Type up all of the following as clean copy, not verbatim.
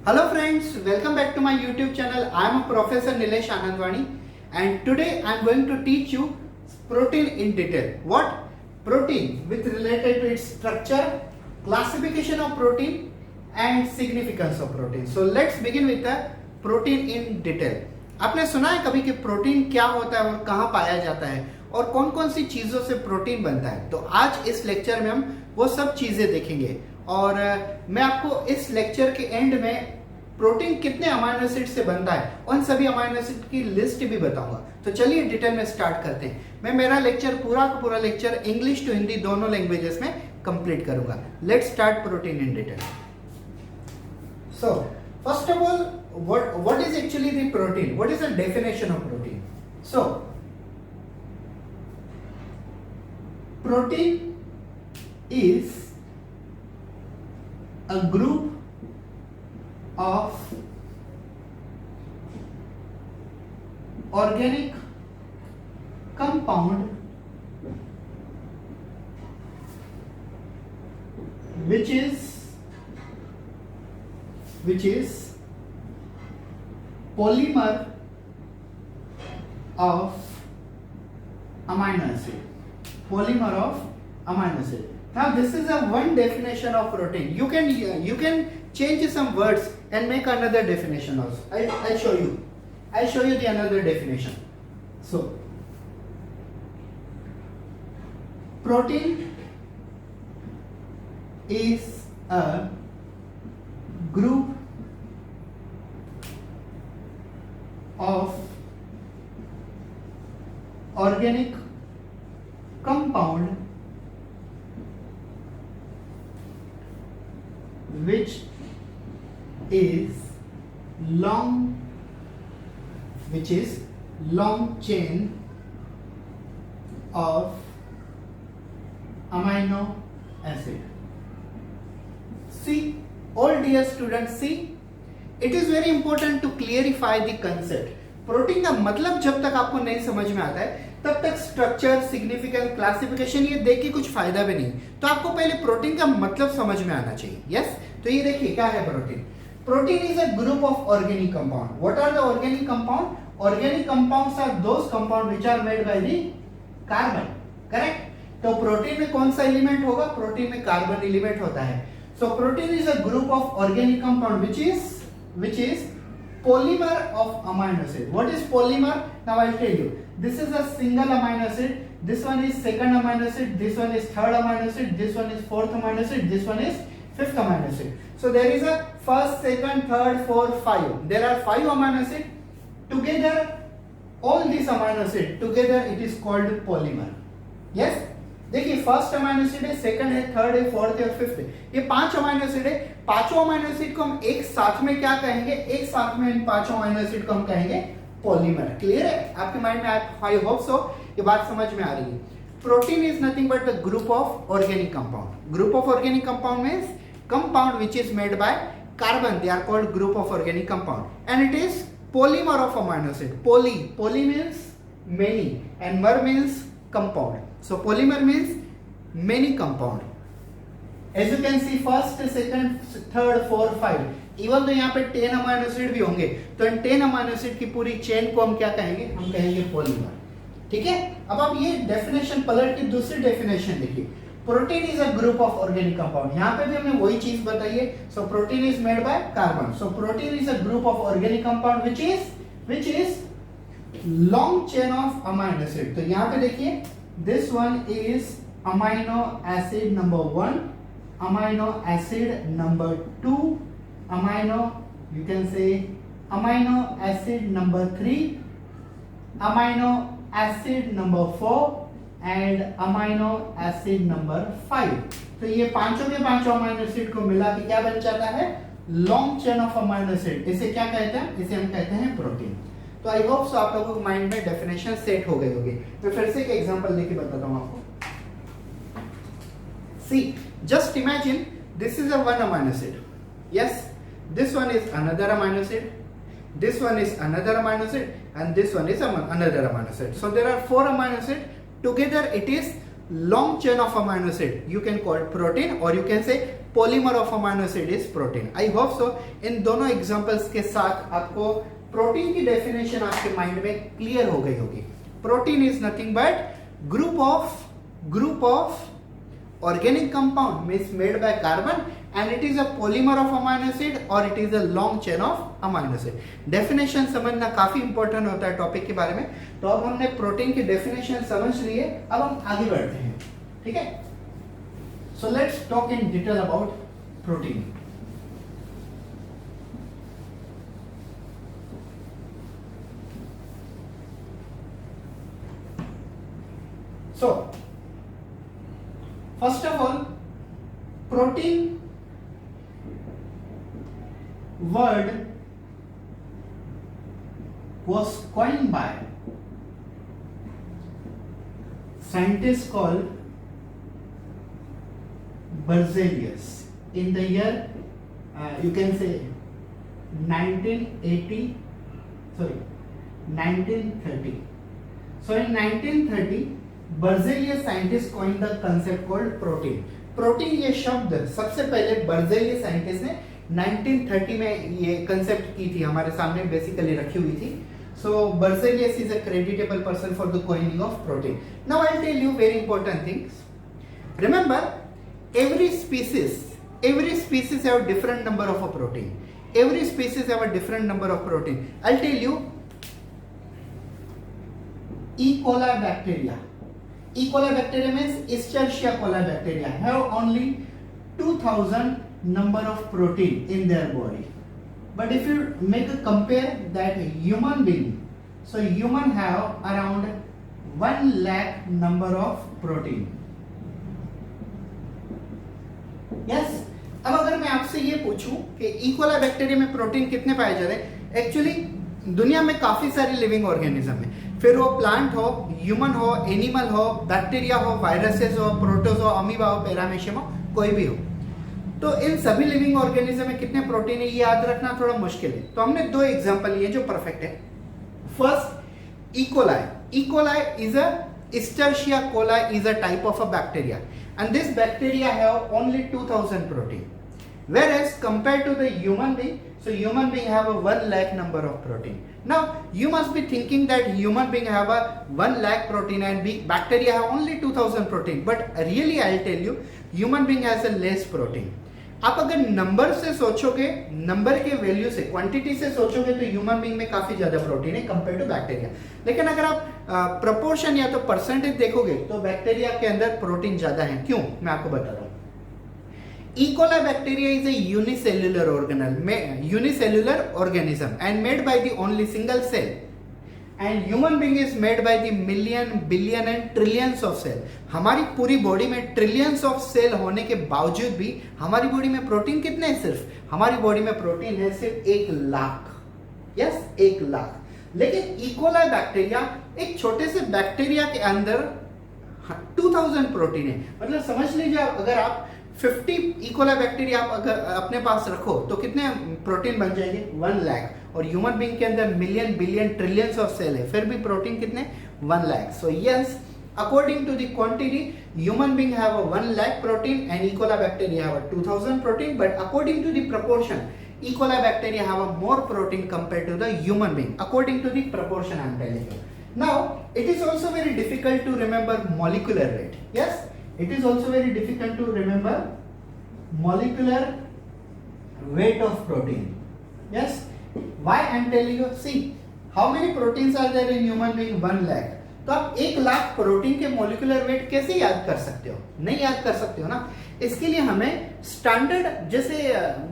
Hello friends, welcome back to my YouTube channel. I am Professor Nilesh Anandwani and today I am going to teach you protein in detail. What? Protein with related to its structure, classification of protein and significance of protein. So let's begin with the protein in detail. आपने सुना है कभी कि protein क्या होता है और कहाँ पाया जाता है और कौन कौन सी चीज़ों से प्रोटीन बनता है? तो आज इस लेक्चर में हम वो सब चीज़ें देखेंगे और मैं आपको इस लेक्चर के एंड में प्रोटीन कितने अमाइनो एसिड से बनता है उन सभी अमाइनो एसिड की लिस्ट भी बताऊंगा। तो चलिए डिटेल में स्टार्ट करते हैं। मैं मेरा लेक्चर पूरा का पूरा लेक्चर इंग्लिश टू हिंदी दोनों लैंग्वेजेस में कंप्लीट करूंगा। Let's start protein in detail. So first of all what is actually the protein? What is the definition of protein? So protein is a group of organic compound which is polymer of amino acid. Polymer of amino acid. Now this is a one definition of protein. You can change some words and make another definition also. I'll show you. I'll show you the another definition. So protein is a group of organic compound which is long chain of amino acid. See, all dear students, see, it is very important to clarify the concept. Protein का मतलब जब तक आपको नहीं समझ में आता है तब तक स्ट्रक्चर, सिग्निफिकेंस, क्लासिफिकेशन ये देख के कुछ फायदा भी नहीं। तो आपको पहले प्रोटीन का मतलब समझ में आना चाहिए। यस, तो ये देखिए क्या है protein. Protein is a group of organic compound. What are the organic compound? Organic compounds are those compound which are made by the carbon. Correct. तो प्रोटीन में कौन सा एलिमेंट होगा? प्रोटीन में कार्बन एलिमेंट होता है। So protein is a group of organic compound which is polymer of amino acid. What is polymer? Now I'll tell you. This is a single amino acid. This one is second amino acid. This one is third amino acid. This one is fourth amino acid. This one is fifth amino acid. So there is a first, second, third, fourth, five. There are five amino acid. Together, all these amino acid together it is called polymer. Yes. देखिए first amino acid है, second है, third है, fourth है और fifth है। ये पांच amino acid है। पांचों अमाइनो एसिड को हम एक साथ में क्या कहेंगे? एक साथ में इन पांचों अमाइनो एसिड को हम कहेंगे पॉलीमर। क्लियर है आपके माइंड में? आई होप सो ये बात समझ में आ रही है। Protein is nothing but the group of organic compound. Group of organic compound means compound which is made by carbon. They are called group of organic compound and it is polymer of amino acid. Poly means many and mer means compound. So polymer means many compound. As you can see, first, second, third, fourth, five. Even though यहाँ पे 10 amino acid भी होंगे तो इन 10 amino acid की पूरी chain को हम क्या कहेंगे? हम कहेंगे पॉलीमर। ठीक है। अब आप ये डेफिनेशन पलट के दूसरी डेफिनेशन देखिए। Protein is a group of organic compound. यहाँ पे भी हमने वही चीज बताई है। So protein is made by carbon. So protein is a group of organic compound which is long chain of amino acid. तो यहाँ पे देखिए, this one is amino acid number 1, amino acid number 2, you can say amino acid number 3, amino acid number 4 and amino acid number 5. तो ये पांचों के पांचों amino acid को मिला के क्या बन जाता है? Long chain of amino acid. इसे क्या कहते हैं? इसे हम कहते हैं प्रोटीन। तो आई होप सो आप लोगों को माइंड में डेफिनेशन सेट हो गई होगी। मैं फिर से एक एग्जांपल लेके बताता हूं आपको। See, just imagine this is a one amino acid. Yes, this one is another amino acid, this one is another amino acid and this one is another amino acid. So there are four amino acid. Together it is long chain of amino acid. You can call it protein or you can say polymer of amino acid is protein. I hope so in दोनों examples के साथ आपको protein की definition आपके mind में clear हो गई होगी। Protein is nothing but group of organic compound means made by carbon, and it is a polymer of amino acid or it is a long chain of amino acid। Definition समझना काफी important होता है topic के बारे में। तो अब हमने प्रोटीन की डेफिनेशन समझ ली है, अब हम आगे बढ़ते हैं, ठीक है। So let's talk in detail about protein. So, first of all, protein word was coined by scientist called Berzelius in the year you can say 1930. So in 1930 Berzelius scientist coined the concept called protein. Protein ये शब्द सबसे पहले Berzelius scientist ने 1930 में ये concept की थी, हमारे सामने बेसिकली रखी हुई थी। So Berzelius is a creditable person for the coining of protein. Now I tell you very important things. Remember every species have different number of a protein. Every species have a different number of protein. I'll tell you, E. coli bacteria means Escherichia coli bacteria have only 2000 number of protein in their body. But if you make a compare that human being, so human have around 1 lakh number of protein. Yes. अब अगर मैं आपसे ये पूछूं कि E coli bacteria में protein कितने पाए जा रहे हैं, एक्चुअली दुनिया में काफी सारी लिविंग ऑर्गेनिज्म है, फिर वो प्लांट हो, ह्यूमन हो, एनिमल हो, बैक्टीरिया हो, वायरसेस हो, प्रोटोज हो, अमीबा हो, पैरामीशियम हो, कोई भी हो। तो इन सभी लिविंग ऑर्गेनिज्म में कितने प्रोटीन है ये याद रखना थोड़ा मुश्किल है। तो हमने दो एग्जांपल लिए जो परफेक्ट है। First E coli is a Escherichia coli is a type of a bacteria, and this bacteria have only 2000 protein, whereas compared to the human being, so human being have a 1 lakh number of protein. Now you must be thinking that human being have a 1 lakh protein and bacteria have only 2000 protein, but really I'll tell you human being has a less protein. आप अगर number से सोचोगे, number के value से, quantity से सोचोगे तो human being में काफी ज्यादा प्रोटीन है कंपेयर टू बैक्टीरिया। लेकिन अगर आप प्रोपोर्शन या तो परसेंटेज देखोगे तो बैक्टीरिया के अंदर प्रोटीन ज्यादा है। क्यों, मैं आपको बता रहा हूं। E. coli bacteria is a unicellular organism and made by the only single cell, and human being is made by the million, billion and trillions of cell। हमारी पूरी बॉडी में ट्रिलियंस ऑफ सेल होने के बावजूद भी हमारी body में protein कितने हैं? सिर्फ हमारी बॉडी में प्रोटीन है सिर्फ 1 लाख। यस, 1 लाख। लेकिन ई कोलाई बैक्टीरिया, एक छोटे से बैक्टीरिया के अंदर 2000 प्रोटीन है। मतलब समझ लीजिए अगर आप 50 ई कोलाई बैक्टीरिया आप अगर अपने पास रखो तो कितने प्रोटीन बन जाएंगे? 1 लाख। और ह्यूमन बीइंग के अंदर million, billion, trillions of cell है, फिर भी प्रोटीन कितने? 1 lakh. So yes, according to the quantity, human being have a 1 lakh protein and E. coli bacteria have a 2000 protein, but according to the proportion, E. coli bacteria have a more protein compared to the human being, according to the proportion I am telling you. Now, it is also very difficult to remember molecular weight. Yes, it is also very difficult to remember molecular weight of protein. Yes, why I am telling you? See, how many proteins are there in human being? 1 lakh. तो आप 1 lakh protein के molecular weight कैसे याद कर सकते हो? नहीं याद कर सकते हो ना। इसके लिए हमें स्टैंडर्ड, जैसे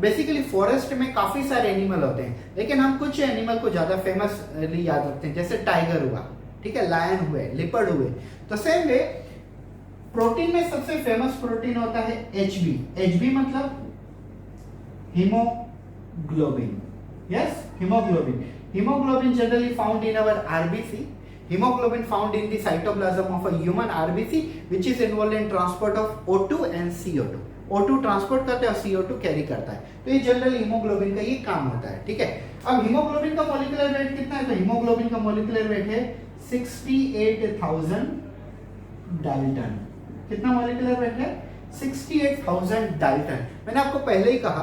बेसिकली फॉरेस्ट में काफी सारे एनिमल होते हैं, लेकिन हम कुछ एनिमल को ज्यादा फेमसली याद रखते हैं, जैसे टाइगर हुआ, ठीक है, लायन हुए, लिपर्ड हुए। तो सेम वे प्रोटीन में सबसे फेमस प्रोटीन होता है HB मतलब haemoglobin. Yes, haemoglobin generally found in our RBC। Hemoglobin found in the cytoplasm of a human RBC, which is involved in transport of O2 and CO2. O2 transport करता है और CO2 carry करता है। तो ये general haemoglobin का ये काम होता है, ठीक है। अब हीमोग्लोबिन का मॉलिक्यूलर वेट कितना है? तो हीमोग्लोबिन का मॉलिक्यूलर वेट है 68,000 डाल्टन। कितना मॉलिक्यूलर वेट है? 68,000 डाल्टन। मैंने आपको पहले ही कहा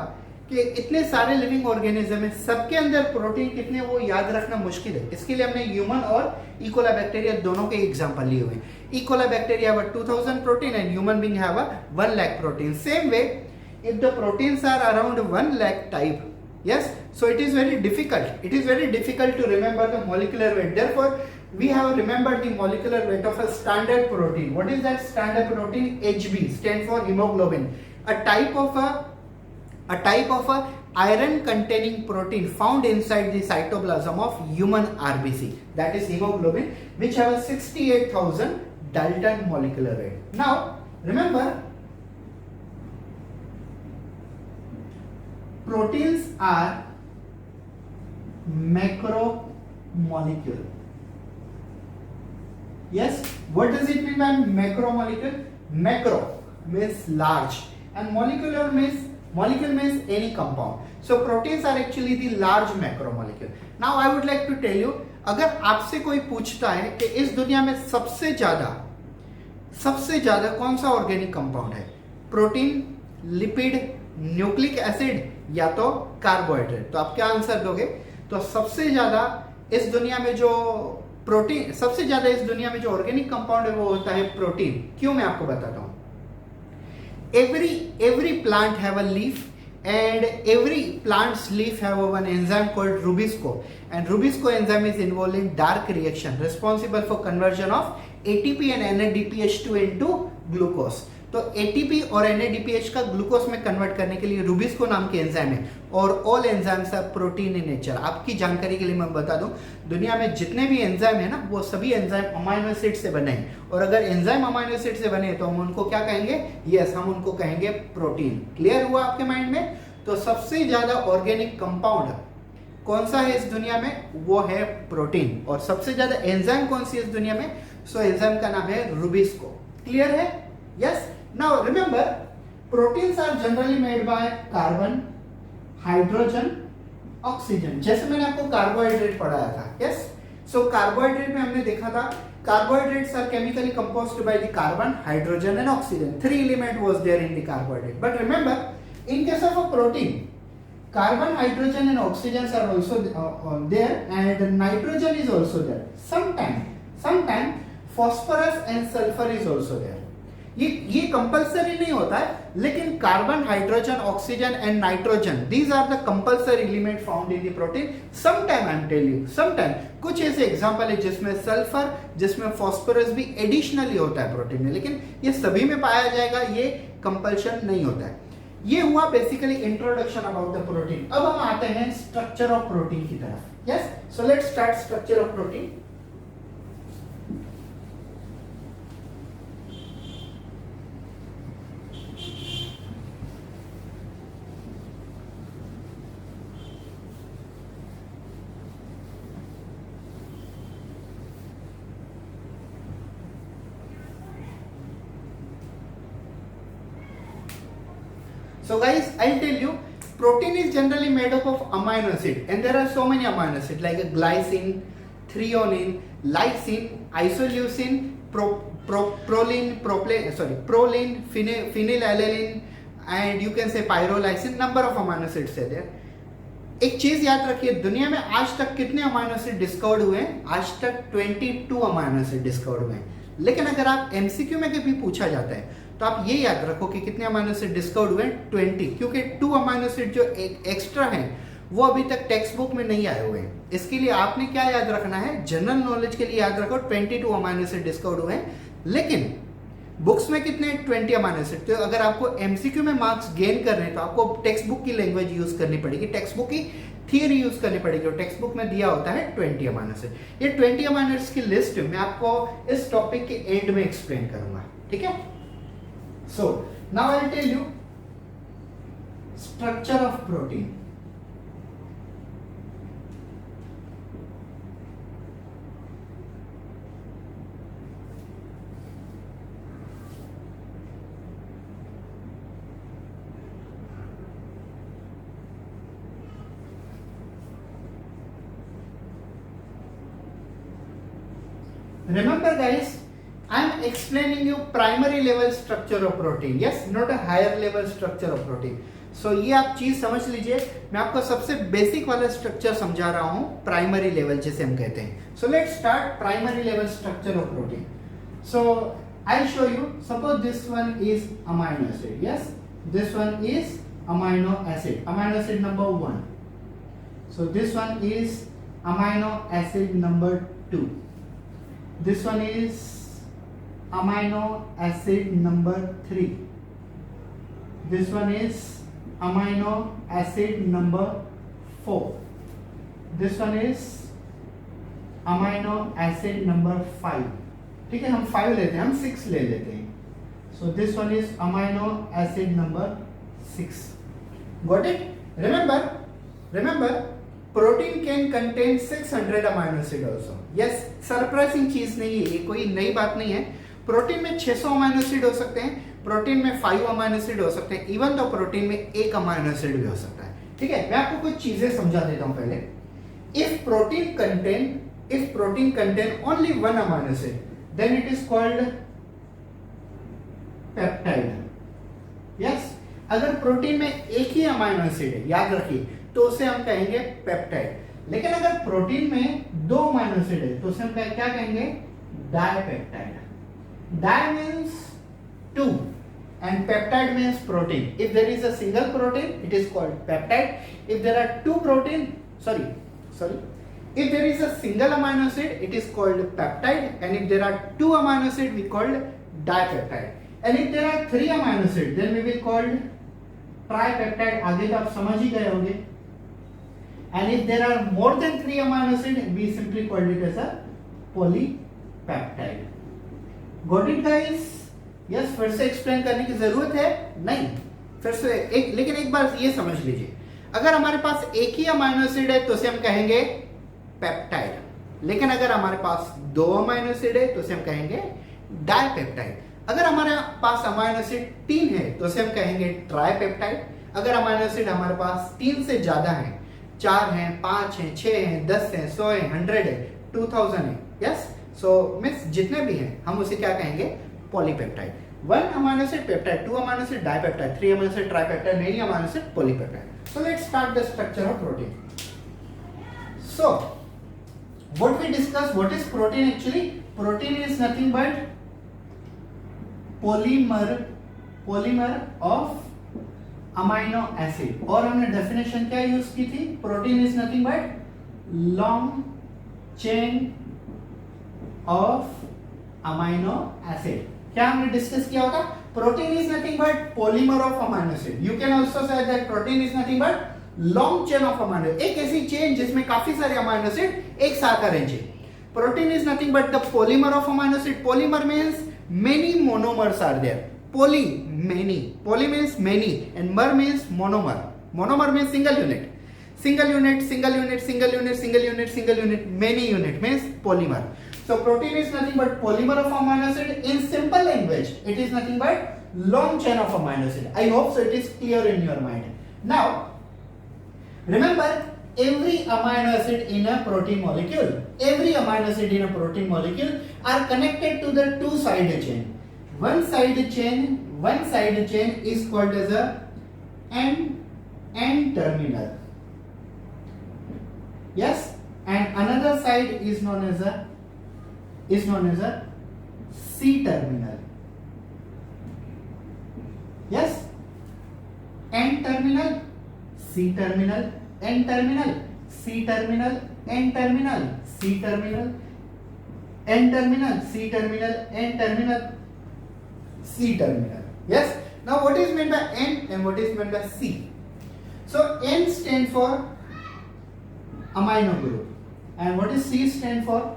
कि इतने सारे लिविंग ऑर्गेनिज्म है, सबके अंदर प्रोटीन कितने वो याद रखना मुश्किल है। इसके लिए हमने ह्यूमन और इकोला बैक्टीरिया दोनों के एग्जांपल लिए हुए। E coli bacteria have 2000 protein and human being have 1 lakh protein. Same way if the proteins are around 1 lakh type, yes, so it is very difficult to remember the molecular weight. Therefore we have remembered the molecular weight of a standard protein. What is that standard protein? HB stands for hemoglobin, a type of a iron containing protein found inside the cytoplasm of human RBC, that is hemoglobin, which have a 68,000 Dalton molecular weight. Now remember, proteins are macromolecule. Yes, what does it mean by macromolecule? Macro means large and molecular means any compound. So proteins are actually the large macromolecule. Now I would like to tell you, अगर आपसे कोई पूछता है कि इस दुनिया में सबसे ज्यादा कौन सा ऑर्गेनिक कंपाउंड है, प्रोटीन, लिपिड, न्यूक्लिक एसिड या तो कार्बोहाइड्रेट, तो आप क्या आंसर दोगे? तो सबसे ज्यादा इस दुनिया में जो ऑर्गेनिक कंपाउंड है वो होता है प्रोटीन। क्यों, मैं आपको बताता हूं। every plant have a leaf and every plant's leaf have one enzyme called Rubisco, and Rubisco enzyme is involved in dark reaction responsible for conversion of ATP and NADPH2 into glucose। तो ATP और NADPH का glucose में convert करने के लिए rubisco नाम के enzyme है, और all enzymes are protein in nature. आपकी जानकारी के लिए मैं बता दूं, दुनिया में जितने भी एंजाइम है ना, वो सभी एंजाइम अमाइनो एसिड से बने हैं, और अगर एंजाइम अमाइनो एसिड से बने तो हम उनको क्या कहेंगे? यस, हम उनको कहेंगे प्रोटीन। क्लियर हुआ आपके माइंड में? तो सबसे ज्यादा ऑर्गेनिक कंपाउंड कौन सा है इस दुनिया में? वो है प्रोटीन। और सबसे ज्यादा एंजाइम कौन सी है इस दुनिया में? सो एंजाइम का नाम है रूबिस्को। क्लियर है? Yes. Now remember, proteins are generally made by carbon, hydrogen, oxygen। जैसे मैंने आपको कार्बोहाइड्रेट पढ़ाया था, yes? So कार्बोहाइड्रेट में हमने देखा था, carbohydrates are chemically composed by the carbon, hydrogen and oxygen. 3 element was there in the carbohydrate. But remember, in case of a protein, carbon, hydrogen and oxygen are also there, and nitrogen is also there. Sometime phosphorus and sulfur is also there। ये compulsory नहीं होता है, लेकिन carbon, hydrogen, oxygen and nitrogen, these are the compulsory element found in the protein. Sometime I am tell you, sometime कुछ ऐसे example है जिसमें sulphur, जिसमें फास्फोरस भी एडिशनली होता है प्रोटीन में, लेकिन ये सभी में पाया जाएगा, ये कंपल्शन नहीं होता है। ये हुआ basically introduction about the protein. अब हम आते हैं स्ट्रक्चर ऑफ प्रोटीन की तरफ। Yes, so let's start structure of protein. So guys, I'll tell you, protein is generally made up of amino acid, and there are so many amino acid like glycine, threonine, lysine, isoleucine, proline, phenylalanine, and you can say pyrrolysine. Number of amino acids are there। एक चीज याद रखिए, दुनिया में आज तक कितने amino acid discovered हुए हैं? आज तक 22 अमाइनो एसिड डिस्कवर्ड हुए हैं। लेकिन अगर आप एमसीक्यू में कभी पूछा जाता है तो आप ये याद रखो कि कितने अमाइनो एसिड डिस्कवर्ड हुए? 20, क्योंकि 2 अमाइनो एसिड जो एक्स्ट्रा हैं वो अभी तक टेक्स्ट बुक में नहीं आए हुए हैं। इसके लिए आपने क्या याद रखना है? जनरल नॉलेज के लिए याद रखो 22 अमाइनो एसिड डिस्कवर्ड हुए हैं, लेकिन बुक्स में कितने? 20 अमाइनो एसिड। तो अगर आपको एमसीक्यू में मार्क्स गेन करने हैं तो आपको टेक्स्ट बुक की लैंग्वेज यूज करनी पड़ेगी, टेक्स्ट बुक की थियरी यूज करनी पड़ेगी, और टेक्स्ट बुक में दिया होता है 20 अमाइनो एसिड। ये 20 अमाइनो एसिड की लिस्ट मैं आपको इस टॉपिक के एंड में एक्सप्लेन करूंगा, ठीक है? So now I'll tell you structure of protein। Remember guys, I am explaining you primary level structure of protein, yes, not a higher level structure of protein. So ये आप चीज समझ लीजिए, मैं आपको सबसे बेसिक वाला स्ट्रक्चर समझा रहा हूँ, प्राइमरी लेवल जिसे हम कहते हैं. So let's start primary level structure of protein. So I'll show you. Suppose this one is amino acid. Yes, this one is amino acid. Amino acid number 1. So this one is amino acid number 2. This one is amino acid number 3. This one is amino acid number 4. This one is amino acid number 5. ठीक है, हम 5 लेते हैं, हम 6 ले लेते हैं. So this one is amino acid number 6. Got it? Remember, protein can contain 600 amino acid also. Yes, surprising चीज नहीं है, ये कोई नई बात नहीं है. प्रोटीन में 600 अमाइनो एसिड हो सकते हैं, प्रोटीन में 5 अमाइनो एसिड हो सकते हैं, इवन तो प्रोटीन में 1 अमाइनो एसिड भी हो सकता है. ठीक है, मैं आपको कुछ चीजें समझा देता हूं पहले. If protein contain only 1 amino acid, then it is called peptide. Yes, अगर प्रोटीन में एक ही अमाइनो एसिड है, याद रखिए, तो उसे हम कहेंगे पेप्टाइड. लेकिन अगर प्रोटीन में 2 अमाइनो एसिड है, तो उसे हम क्या कहेंगे? Dipeptide. Di means 2 and peptide means protein. If there is a single protein, it is called peptide. If there are two protein, if there is a single amino acid, it is called peptide, and if there are 2 amino acid, we called dipeptide. And if there are 3 amino acid, then we will called tripeptide. आगे तो आप समझ ही गए होंगे. And if there are more than 3 amino acid, we simply called it as a polypeptide. Got it guys? Yes, फिर से explain करने की जरूरत है नहीं. फिर से लेकिन एक बार ये समझ लीजिए, अगर हमारे पास एक ही अमाइनो एसिड है तो उसे हम कहेंगे पेप्टाइड. लेकिन अगर हमारे पास 2 अमाइनो एसिड है तो उसे हम कहेंगे डाइपेप्टाइड. अगर हमारे पास अमाइनो एसिड 3 है तो उसे हम कहेंगे ट्राइपेप्टाइड. अगर अमाइनो एसिड हमारे पास 3 से ज्यादा है, 4 हैं, 5 हैं, 6 हैं, 10 हैं, 100 हैं, 100 है, 2000 है. यस, सो मींस जितने भी हैं हम उसे क्या कहेंगे? Polypeptide. 1 amino acid peptide, 2 amino acid dipeptide, 3 amino acid tripeptide, 9 amino acid polypeptide. So let's start the structure of protein. So what we discuss, what is protein actually? Protein is nothing but polymer of amino acid. और हमने definition क्या use की थी? Protein is nothing but long chain of amino acid. क्या हमने discuss किया होता? Protein is nothing but polymer of amino acid. You can also say that protein is nothing but long chain of amino. एक ऐसी chain जिसमें काफी सारे amino acid एक साथ अरेंज है. Protein is nothing but the polymer of amino acid. Polymer means many monomers are there. Poly means many and mer means monomer. Monomer means single unit, many unit means polymer. So protein is nothing but polymer of amino acid. In simple language, it is nothing but long chain of amino acid. I hope so it is clear in your mind. Now remember, every amino acid in a protein molecule are connected to the two side chain. One side chain is called as a N terminal. Yes, and another side is known as a C terminal. Yes, N terminal, C terminal, N terminal, C terminal, N terminal, C terminal, N terminal, C terminal, N terminal, C terminal. Yes, now what is meant by N and what is meant by C? So N stand for amino group and what is C stand for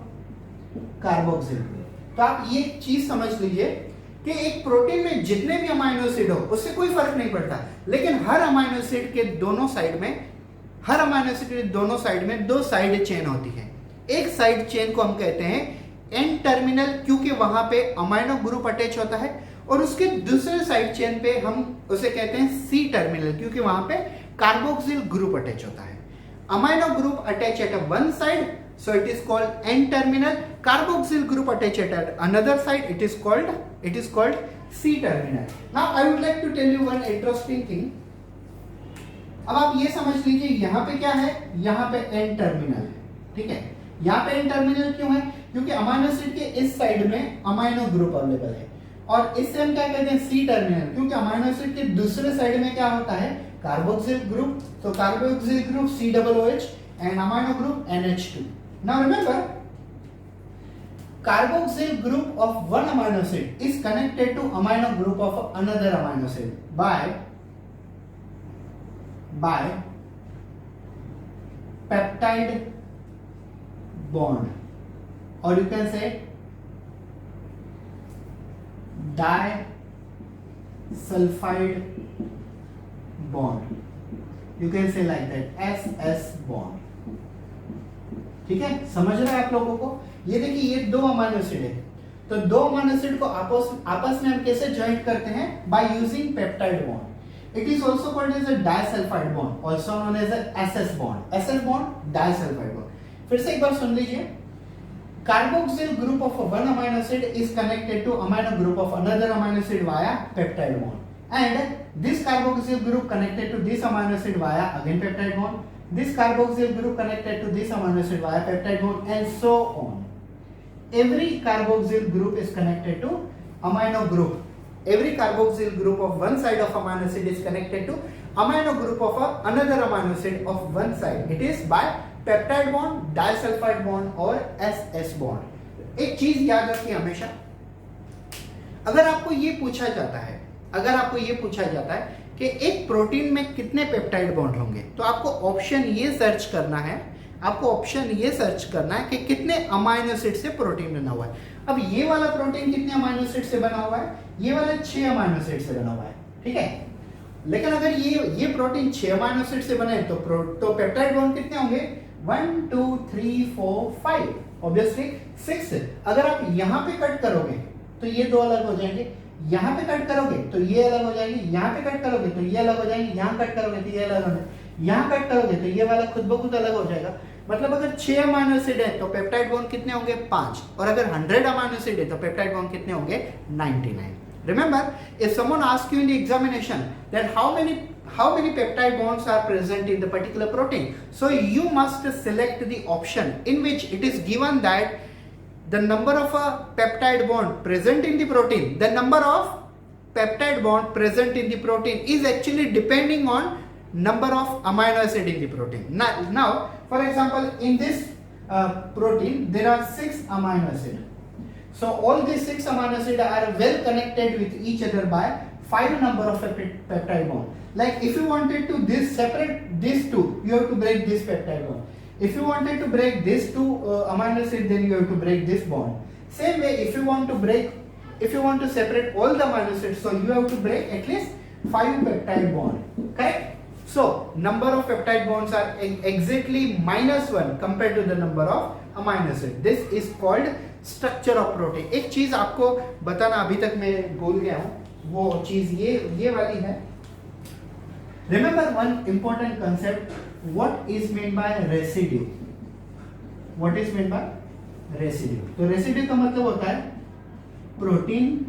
carboxyl group. तो आप ये चीज समझ लीजिए कि एक protein में जितने भी अमाइनो एसिड हो उससे कोई फर्क नहीं पड़ता, लेकिन हर अमाइनो एसिड के दोनों साइड में 2 साइड चेन होती है. एक साइड चेन को हम कहते हैं एन टर्मिनल, क्योंकि वहां पे अमाइनो ग्रुप अटैच होता है, और उसके दूसरे साइड चेन पे हम उसे कहते हैं सी टर्मिनल, क्योंकि वहां पे कार्बोक्सिल ग्रुप अटैच होता है. Amino group attach eight one side, so it is called N terminal. Carboxyl group attached at another side, it is called C terminal. Now I would like to tell you one interesting thing. अब आप ये समझ लीजिए यहाँ पे क्या है, यहाँ पे N टर्मिनल है, ठीक है। यहाँ पे N टर्मिनल क्यों है? क्योंकि अमाइनो एसिड के इस साइड में अमाइनो ग्रुप अवेलेबल है, और इससे हम क्या कहते हैं, सी टर्मिनल, क्योंकि अमाइनो एसिड के दूसरे साइड में क्या होता है, कार्बोक्सिल ग्रुप। तो carboxyl group COOH and amino group NH2. Now remember, carboxyl group of one amino acid is connected to amino group of another amino acid by peptide bond, or you can say disulfide bond. You can say like that, SS bond. ठीक है, समझ रहे हैं आप लोगों को? ये देखिए, ये दो अमाइनो एसिड है, तो दो अमाइनो एसिड को आपस में हम कैसे ज्वाइंट करते हैं? By using peptide bond. It is also called as a disulphide bond, also known as a SS bond. SS bond, disulphide bond. फिर से एक बार सुन लीजिए, carboxyl group of one amino acid is connected to amino group of another amino acid via peptide bond, and this carboxyl group connected to this amino acid via again peptide bond, this carboxyl group connected to this amino acid via peptide bond, and so on. Every carboxyl group is connected to amino group. Every carboxyl group of one side of amino acid is connected to amino group of another amino acid of one side. It is by peptide bond, disulphide bond और SS bond. एक चीज याद रखिए हमेशा, अगर आपको ये पूछा जाता है कि एक प्रोटीन में कितने पेप्टाइड बॉन्ड होंगे, तो आपको ऑप्शन ये सर्च करना है कि कितने अमाइनो एसिड से प्रोटीन बना हुआ है। अब ये वाला प्रोटीन कितने अमाइनो एसिड से बना हुआ है? ये वाला 6 अमाइनो एसिड से बना हुआ है, ठीक है। लेकिन अगर ये प्रोटीन 6 अमाइनो एसिड से बने तो पेप्टाइड बॉन्ड कितने होंगे? 1 2 3 4 5, ऑब्वियसली 6। अगर आप यहाँ पे कट करोगे तो ये दो अलग हो जाएंगे, यहाँ पे कट करोगे तो ये अलग हो जाएंगे, यहाँ पे कट करोगे तो ये अलग हो जाएंगे, यहाँ कट करोगे तो ये अलग हो जाएंगे, यहाँ कट करोगे तो ये वाला खुद ब खुद अलग हो जाएगा। मतलब अगर 6 अमाइनो एसिड है तो पेप्टाइड बॉन्ड कितने होंगे? 5, और अगर 100 अमाइनो एसिड है तो पेप्टाइड बॉन्ड कितने होंगे? 99। Remember, if someone asks you in the examination that how many peptide bonds are present in the particular protein, so you must select the option in which it is given that the number of a peptide bond present in the protein, the number of peptide bond present in the protein is actually depending on number of amino acid in the protein. Now for example, in this protein there are 6 amino acid. So all these 6 amino acid are well connected with each other by 5 number of peptide bond. Like if you wanted to separate these two, you have to break this peptide bond. If you wanted to break these two amino acid, then you have to break this bond. Same way, if you want to separate all the amino acids, so you have to break at least 5 peptide bond. Correct? So number of peptide bonds are exactly -1 compared to the number of amino acid. This is called structure of protein. एक चीज आपको बताना अभी तक मैं भूल गया हूं, वो चीज ये वाली है। Remember one important concept, what is mean by residue. What is mean by residue? तो रेसिड्यू का मतलब होता है protein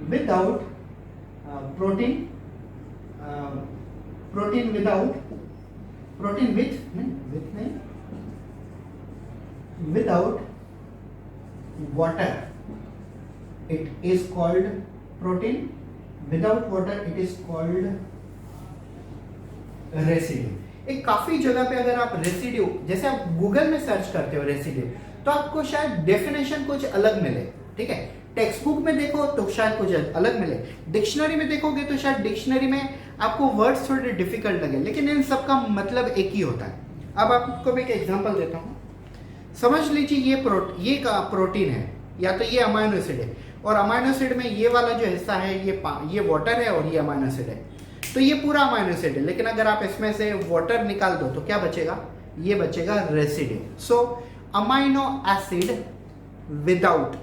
without without water, it is called protein. Without water, it is called residue. एक काफी जगह पे अगर आप रेसिड्यू, जैसे आप गूगल में सर्च करते हो रेसिड्यू, तो आपको शायद डेफिनेशन कुछ अलग मिले, ठीक है। टेक्स्ट बुक में देखो तो शायद कुछ अलग मिले, डिक्शनरी में देखोगे तो शायद डिक्शनरी में आपको वर्ड्स थोड़े डिफिकल्ट लगे, लेकिन इन सब का मतलब एक ही होता है। अब आपको मैं एक एग्जांपल देता हूँ। समझ लीजिए ये प्रोटीन है, या तो ये अमाइनो एसिड है, और अमाइनो एसिड में ये वाला जो हिस्सा है ये वाटर है और ये अमाइनो एसिड है, तो ये पूरा अमाइनो एसिड है। लेकिन अगर आप इसमें से वाटर निकाल दो तो क्या बचेगा? ये बचेगा residue. So amino acid without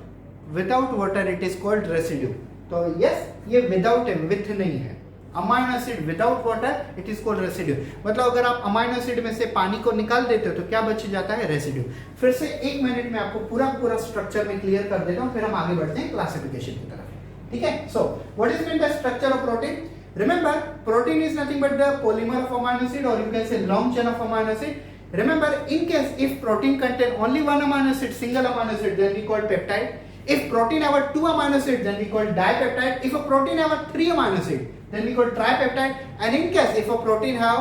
water it is called residue. तो यस, ये विदाउट है, विथ नहीं है, amino acid without water it is called residue. मतलब अगर आप अमाइनो एसिड में से पानी को निकाल देते हो तो क्या बच जाता है? रेसिड्यू। फिर से 1 मिनट में आपको पूरा स्ट्रक्चर में क्लियर कर देता हूं, फिर हम आगे बढ़ते हैं क्लासिफिकेशन की तरफ। ठीक है, so what is mean by structure of protein? Remember, protein is nothing but the polymer of amino acid, or you can say long chain of amino acid. Remember, in case if protein contain only one amino acid, single amino acid, then we call peptide. If protein have 2 amino acids, then we call dipeptide. If a protein have 3 amino acids, then we call tripeptide. And in case if a protein have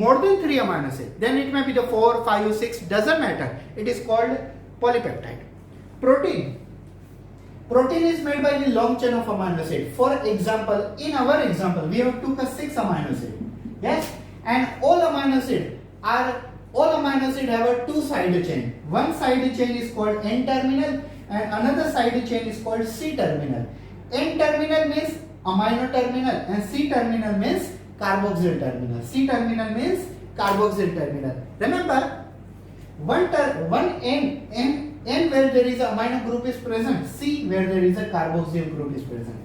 more than 3 amino acids, then it may be the 4, 5, 6, doesn't matter. It is called polypeptide. Protein is made by the long chain of amino acid. For example, in our example, we have took a 6 amino acid. Yes, and all amino acid have a 2 side chain. One side chain is called N terminal, and another side chain is called C terminal. N terminal means amino terminal, and C terminal means carboxyl terminal. C terminal means carboxyl terminal. Remember, one N where there is a amino group is present, C where there is a carboxyl group is present.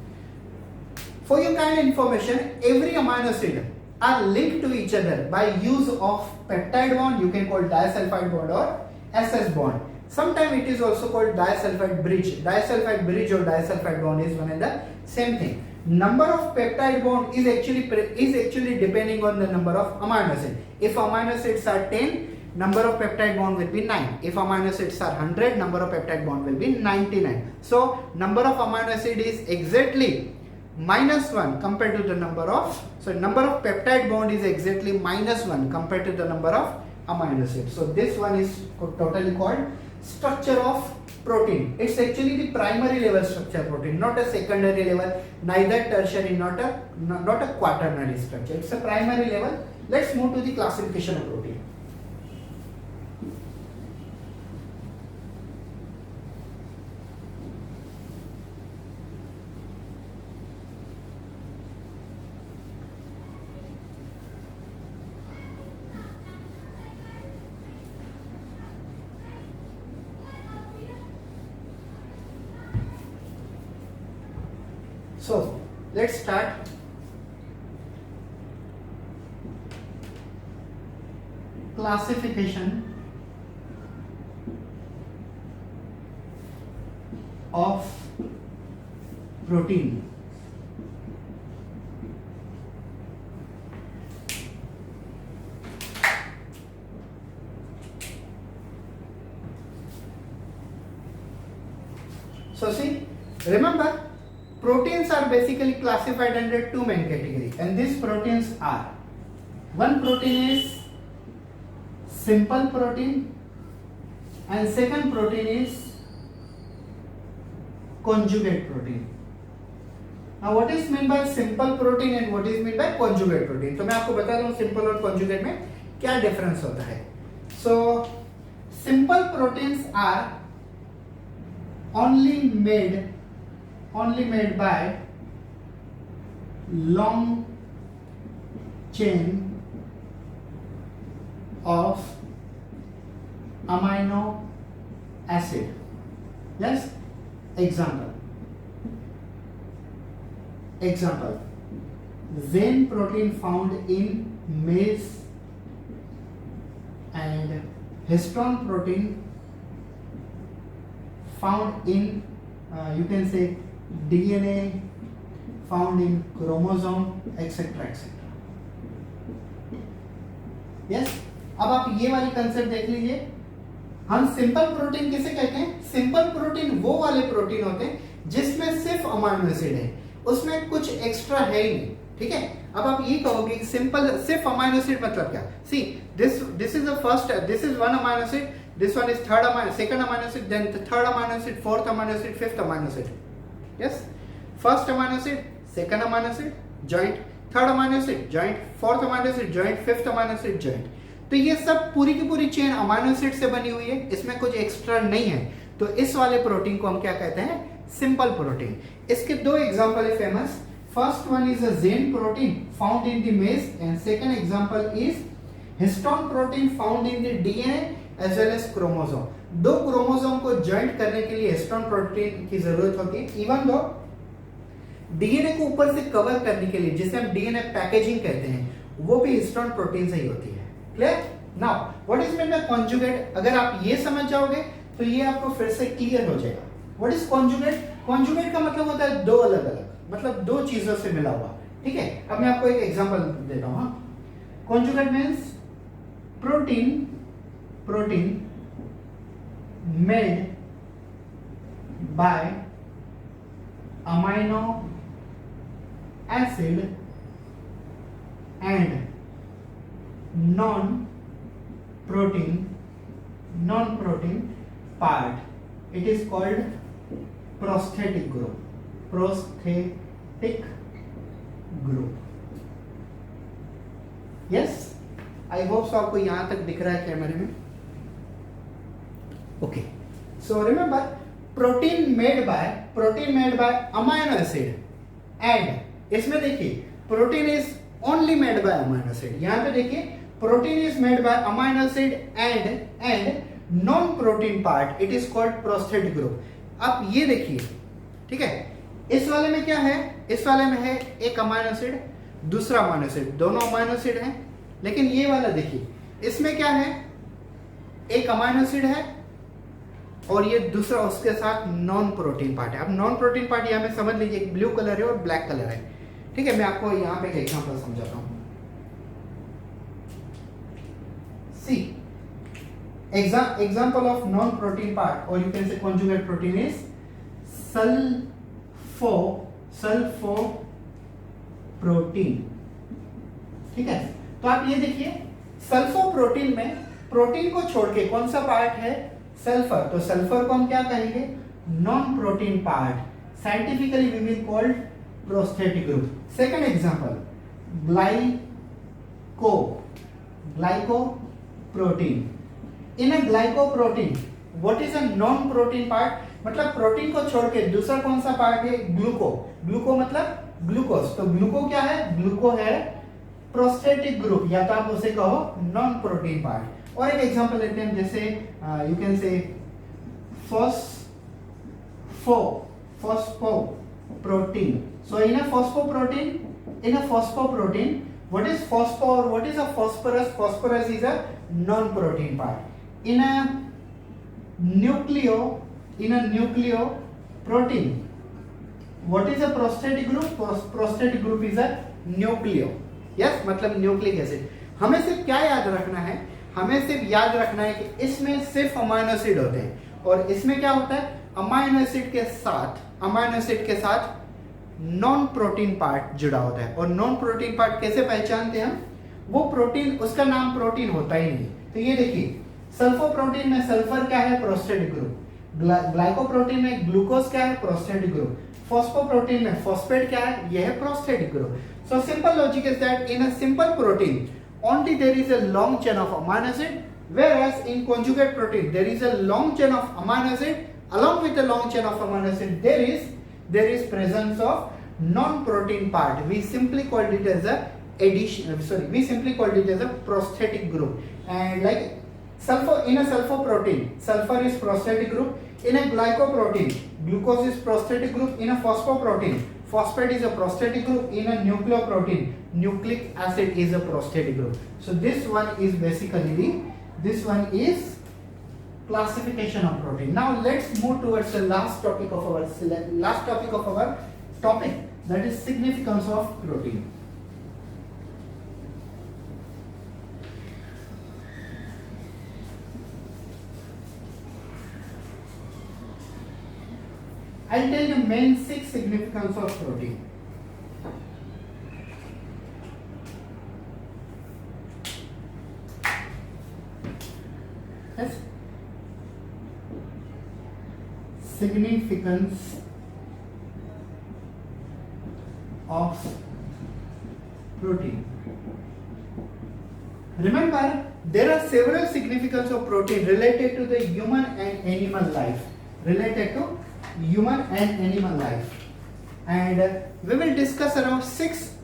For your kind information, every amino acid are linked to each other by use of peptide bond. You can call disulfide bond or SS bond. Sometimes it is also called disulfide bridge. Disulfide bridge or disulfide bond is one and the same thing. Number of peptide bond is actually depending on the number of amino acid. If amino acids are 10, number of peptide bond will be 9. If amino acids are 100, number of peptide bond will be 99. So number of amino acid is exactly -1 compared to the number of peptide bond is exactly -1 compared to the number of amino acids. So this one is totally called structure of protein. It's actually the primary level structure protein, not a secondary level, neither tertiary, not a quaternary structure. It's a primary level. Let's move to the classification of protein. So let's start. Classification of protein. So see, remember, proteins are basically classified under 2 main categories, and these proteins are, one protein is simple protein and second protein is conjugate protein. Now what is meant by simple protein and what is meant by conjugate protein? तो मैं आपको बता दूं simple और conjugate में क्या difference होता है. So simple proteins are only made by long chain of amino acid. Yes, example, Zen protein found in maize and histone protein found in you can say DNA found in chromosome, etc. Yes, अब आप ये वाली concept देख लीजिए. हम simple protein किसे कहते हैं? सिंपल प्रोटीन वो वाले प्रोटीन होते हैं जिसमें सिर्फ अमीनो एसिड है, उसमें कुछ एक्स्ट्रा है ही नहीं. ठीक है, अब आप ये कहोगे कि सिंपल सिर्फ अमीनो एसिड मतलब क्या? See this is the first, this is one amino acid, this one is second amino acid, then the third amino acid, fourth amino acid, fifth amino acid. Yes, first amino acid, second amino acid joint, third amino acid joint, fourth amino acid joint, fifth amino acid joint. तो ये सब पूरी की पूरी chain amino acid से बनी हुई है, इसमें कुछ एक्स्ट्रा नहीं है. तो इस वाले प्रोटीन को हम क्या कहते हैं? Simple protein. इसके दो एग्जांपल है famous. First one is a zein protein found in the maize and second example is histone protein found in the DNA as well as chromosome. दो क्रोमोसोम को ज्वाइंट करने के लिए हिस्टोन प्रोटीन की जरूरत होती है. इवन दो डीएनए को ऊपर से कवर करने के लिए, जिसे हम डीएनए पैकेजिंग कहते हैं, वो भी हिस्टोन प्रोटीन से ही होती है। Clear? Now what is mean by conjugate? अगर आप ये समझ जाओगे तो ये आपको फिर से क्लियर हो जाएगा। What is conjugate? कॉन्जुगेट का मतलब होता है दो अलग अलग, मतलब दो चीजों से मिला हुआ। ठीक है, अब मैं आपको एक एग्जांपल देता हूं। Conjugate means protein made by amino acid and non protein part, it is called prosthetic group. Yes, I hope so आपको यहां तक दिख रहा है कैमरे में। Okay, so remember protein made by amino acid, and इसमें देखिए protein is only made by amino acid। यहां पे देखिए protein is made by amino acid and non protein part, it is called prosthetic group। आप ये देखिए, ठीक है, इस वाले में क्या है? इस वाले में है एक अमाइनो एसिड, दूसरा अमाइनो एसिड, दोनों अमाइनो एसिड हैं। लेकिन ये वाला देखिए, इसमें क्या है? एक अमाइनो एसिड है और ये दूसरा उसके साथ नॉन प्रोटीन पार्ट है। अब नॉन प्रोटीन पार्ट यहां में समझ लीजिए, एक ब्लू कलर है और ब्लैक कलर है। ठीक है, मैं आपको यहां पे एक एग्जांपल समझाता हूं। See, example of non-protein part, or you can say conjugate protein, is sulfoprotein। ठीक है, तो आप ये देखिए, सल्फोप्रोटीन में प्रोटीन को छोड़ के कौन सा पार्ट है? सल्फर। तो सल्फर को हम क्या कहेंगे? Non protein part. Scientifically we will called prosthetic group. Second example, glycoprotein। In a glycoprotein what is a non protein part? मतलब प्रोटीन को छोड़ के दूसरा कौन सा पार्ट है? ग्लूको मतलब ग्लूकोज। तो ग्लूको क्या है? ग्लूको है प्रोस्थेटिक ग्रुप, या तो आप उसे कहो नॉन प्रोटीन पार्ट। और एक एग्जांपल लेते हैं, जैसे you can say phosphoprotein। So in a phosphoprotein, what is phospho or what is a phosphorus? Phosphorus is a non-protein part. In a nucleoprotein, what is a prosthetic group? Prosthetic group is a nucleo। Yes, मतलब nucleic acid. हमें सिर्फ क्या याद रखना है? हमें सिर्फ याद रखना है कि इसमें सिर्फ अमाइनो एसिड होते हैं, और इसमें क्या होता है? अमाइनो एसिड के साथ नॉन प्रोटीन पार्ट जुड़ा होता है। और नॉन प्रोटीन पार्ट कैसे पहचानते हैं हम? वो प्रोटीन, उसका नाम प्रोटीन होता ही नहीं। तो ये देखिए, सल्फोप्रोटीन में सल्फर क्या है? Prosthetic group. ग्लाइकोप्रोटीन में ग्लूकोज क्या है? Prosthetic group. फॉस्फोप्रोटीन में फॉस्फेट क्या है? यह है prosthetic group. So simple logic is that in a simple protein only there is a long chain of amino acid, whereas in conjugate protein there is a long chain of amino acid. Along with the long chain of amino acid, there is presence of non-protein part. We simply called it as a prosthetic group. And like in a sulfoprotein, sulfur is prosthetic group. In a glycoprotein, glucose is prosthetic group. In a phosphoprotein, phosphate is a prosthetic group. In a nucleoprotein, nucleic acid is a prosthetic group. So this one is classification of protein. Now let's move towards the last topic of our topic, that is significance of protein. I'll tell you main 6 significance of protein. Yes. Significance of protein. Remember, there are several significance of protein related to the human and animal life. And we will discuss around six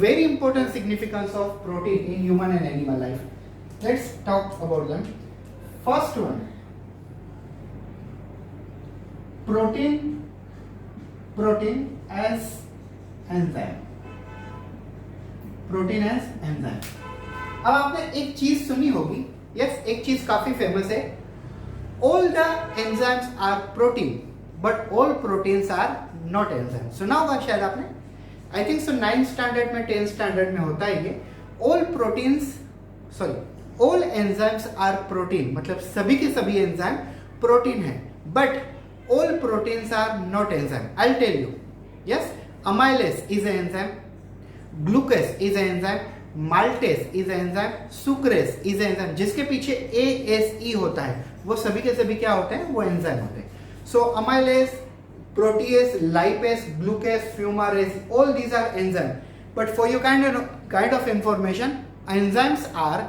very important significance of protein in human and animal life. Let's talk about them. First one, protein as enzyme, protein as enzyme. अब आपने एक चीज सुनी होगी, yes, एक चीज काफी famous है, all the enzymes are protein but all proteins are not enzyme. सुना होगा शायद आपने, I think so 9th standard में 10th स्टैंडर्ड में होता है ये। All proteins, sorry, all enzymes are protein, मतलब सभी के सभी एंजाइम प्रोटीन है, but all proteins are not enzyme. I tell you, yes, amylase is a enzyme, glucase is a enzyme, maltase is a enzyme, sucrase is a enzyme, जिसके पीछे ASE होता है वो सभी के सभी क्या होते हैं, वो एंजाइम होते हैं। So amylase, protease, lipase, glucase, fumarase, all these are enzyme. But for your kind of information, enzymes are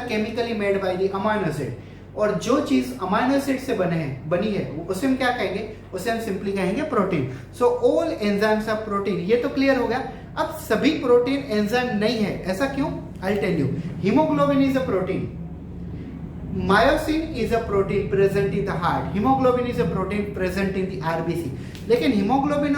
chemically made by the amino acid. और जो चीज अमाइनो एसिड से बनी है उसे हम क्या कहेंगे, उसे हम सिंपली कहेंगे protein. So all enzymes are protein, ये तो क्लियर हो गया। अब सभी प्रोटीन एंजाइम नहीं है, ऐसा क्यों? I tell you. Haemoglobin is a protein, myosin is a protein present in the heart, haemoglobin is a protein present in the RBC। लेकिन हीमोग्लोबिन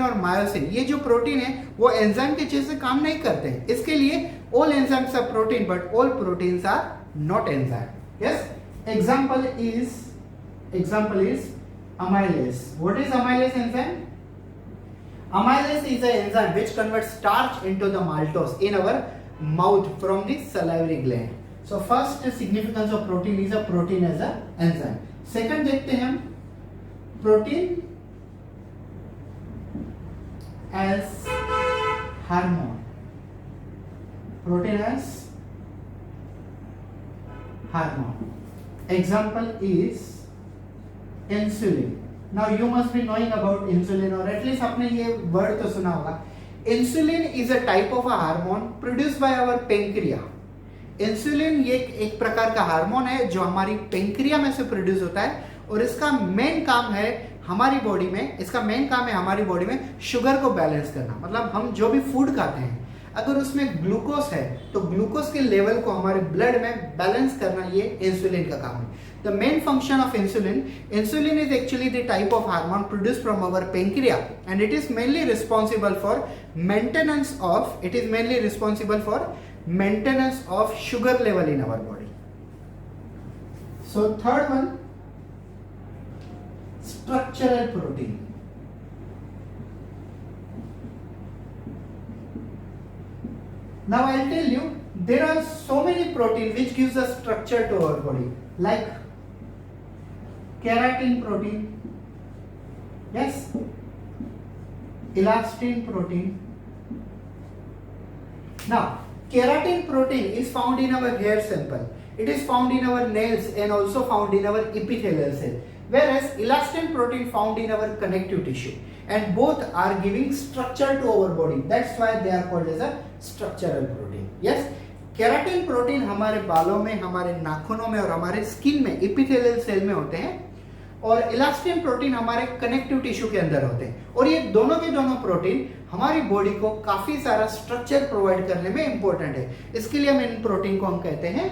और मायोसिन ये जो प्रोटीन है वो एंजाइम के जैसे काम नहीं करते हैं। इसके लिए all enzymes are protein but all proteins are not enzyme. Yes, example is amylase. What is amylase enzyme? Amylase is an enzyme which converts starch into the maltose in our mouth from the salivary gland. So first significance of protein is a protein as a enzyme. Second देखते हैं हम protein as hormone. Protein as hormone. Example is insulin. Now you must be knowing about insulin, or at least आपने ये word तो सुना होगा। Insulin is a type of a hormone produced by our pancreas. Insulin ये एक प्रकार का hormone है जो हमारी पेंक्रिया में से प्रोड्यूस होता है, और इसका मेन काम है हमारी बॉडी में शुगर को बैलेंस करना। मतलब हम जो भी फूड खाते हैं अगर उसमें ग्लूकोज है तो ग्लूकोज के लेवल को हमारे ब्लड में बैलेंस करना ये इंसुलिन का काम है। The main function of insulin is actually the type of hormone produced from our pancreas and it is mainly responsible for maintenance of sugar level in our body. So third one, structural protein. Now I'll tell you, there are so many protein which gives a structure to our body, like keratin protein, yes, elastin protein. Now keratin protein is found in our hair sample, it is found in our nails and also found in our epithelial cell, whereas elastin protein found in our connective tissue, and both are giving structure to our body. That's why they are called as a structural protein. Yes, keratin protein हमारे बालों में, हमारे नाखूनों में और हमारे skin में, epithelial cell में होते हैं, और इलास्टिन प्रोटीन हमारे कनेक्टिव टिश्यू के अंदर होते हैं। और ये दोनों के दोनों प्रोटीन हमारी बॉडी को काफी सारा स्ट्रक्चर प्रोवाइड करने में इंपॉर्टेंट है। इसके लिए हम इन प्रोटीन को हम कहते हैं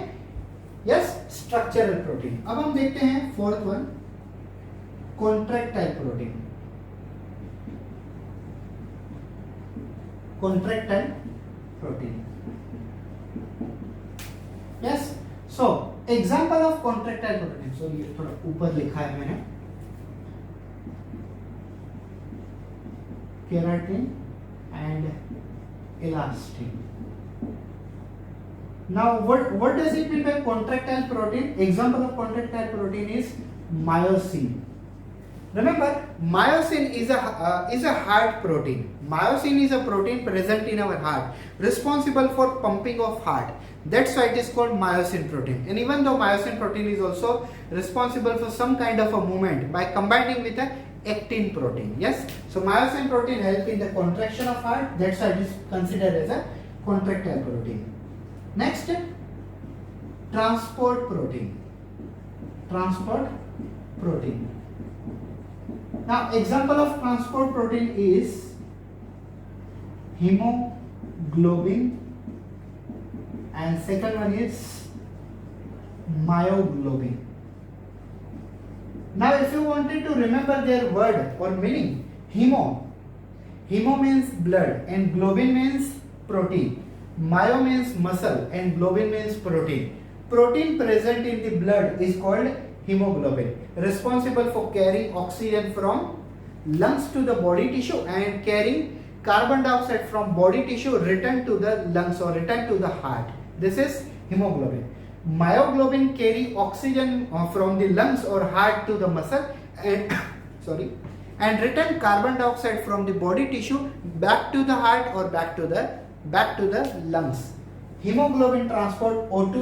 यस स्ट्रक्चरल प्रोटीन। अब हम देखते हैं fourth one, contractile protein. Contractile protein, yes. So example of contractile protein, so ये थोड़ा ऊपर लिखा है मैंने, keratin and elastin. Now what does it mean by contractile protein? Example of contractile protein is myosin. Remember, myosin is a heart protein. Myosin is a protein present in our heart, responsible for pumping of heart. That's why it is called myosin protein. And even though myosin protein is also responsible for some kind of a movement by combining with a actin protein. Yes, so myosin protein help in the contraction of heart. That's why it is considered as a contractile protein. Next, transport protein. Transport protein. Now, example of transport protein is hemoglobin, and second one is myoglobin. Now, if you wanted to remember their word or meaning, hemo Hemo means blood and globin means protein. Myo means muscle and globin means protein. Protein present in the blood is called hemoglobin, responsible for carrying oxygen from lungs to the body tissue and carrying carbon dioxide from body tissue return to the lungs or return to the heart. This is hemoglobin. Myoglobin carry oxygen from the lungs or heart to the muscle and and return carbon dioxide from the body tissue back to the heart or back to the lungs. Hemoglobin transport O2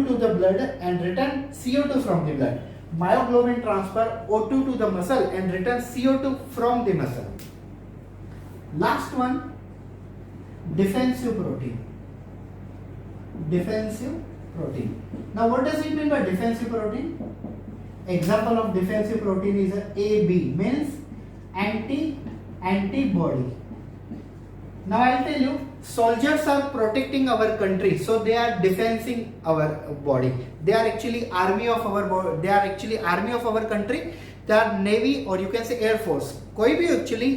to the blood and return CO2 from the blood. Myoglobin transfer O2 to the muscle and return CO2 from the muscle. Last one, defensive protein. Defensive protein. Now what does it mean by defensive protein? Example of defensive protein is AB, means antibody. Now I'll tell you, soldiers are protecting our country, so they are defending our body. They are actually army of our body. They are actually army of our country. They are navy or you can say air force. कोई भी actually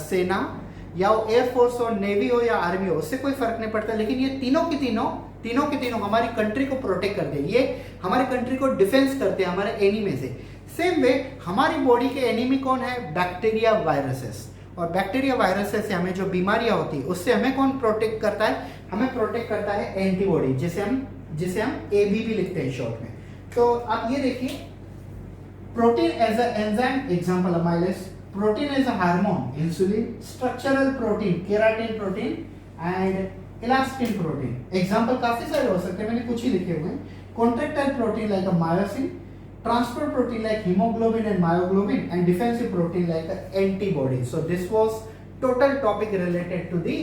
सेना या air force हो, navy हो या army हो, उससे कोई फर्क नहीं पड़ता, लेकिन ये तीनों के तीनों हमारी कंट्री को प्रोटेक्ट करते हैं. ये हमारी कंट्री को डिफेंस करते हैं हमारे एनिमी से. सेम वे हमारी बॉडी के एनिमी कौन है? Bacteria, viruses. और बैक्टीरिया वायरसेस से हमें जो बीमारियां होती है उससे हमें कौन प्रोटेक्ट करता है? हमें प्रोटेक्ट करता है एंटीबॉडी, जिसे हम एबीवी लिखते हैं शॉर्ट में. तो आप ये देखिए, protein as a enzyme, example amylase. Protein as a hormone, insulin. Structural protein, keratin protein and elastin protein. Example काफी सारे हो सकते हैं, मैंने कुछ ही लिखे हुए हैं. Contractile protein like a myosin, transport protein like hemoglobin and myoglobin, and defensive protein like antibody. So this was total topic related to the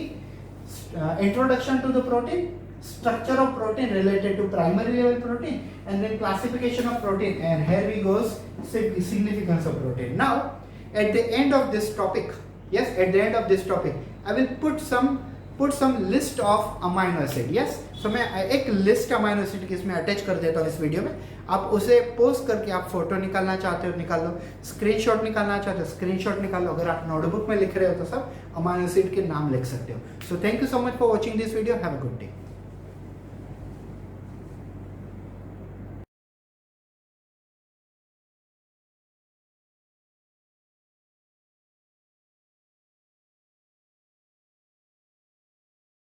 introduction to the protein, structure of protein related to primary level protein, and then classification of protein, and here we goes significance of protein. Now at the end of this topic, I will put some list of amino acid. Yes, so मैं एक list amino acid की इसमें attach कर देता हूँ इस video में. आप उसे पोस्ट करके आप फोटो निकालना चाहते हो निकाल लो, स्क्रीनशॉट निकालना चाहते हो स्क्रीनशॉट निकाल लो. अगर आप नोटबुक में लिख रहे हो तो सब अमाइनो एसिड के नाम लिख सकते हो. So thank you so much for watching this video. Have a good day.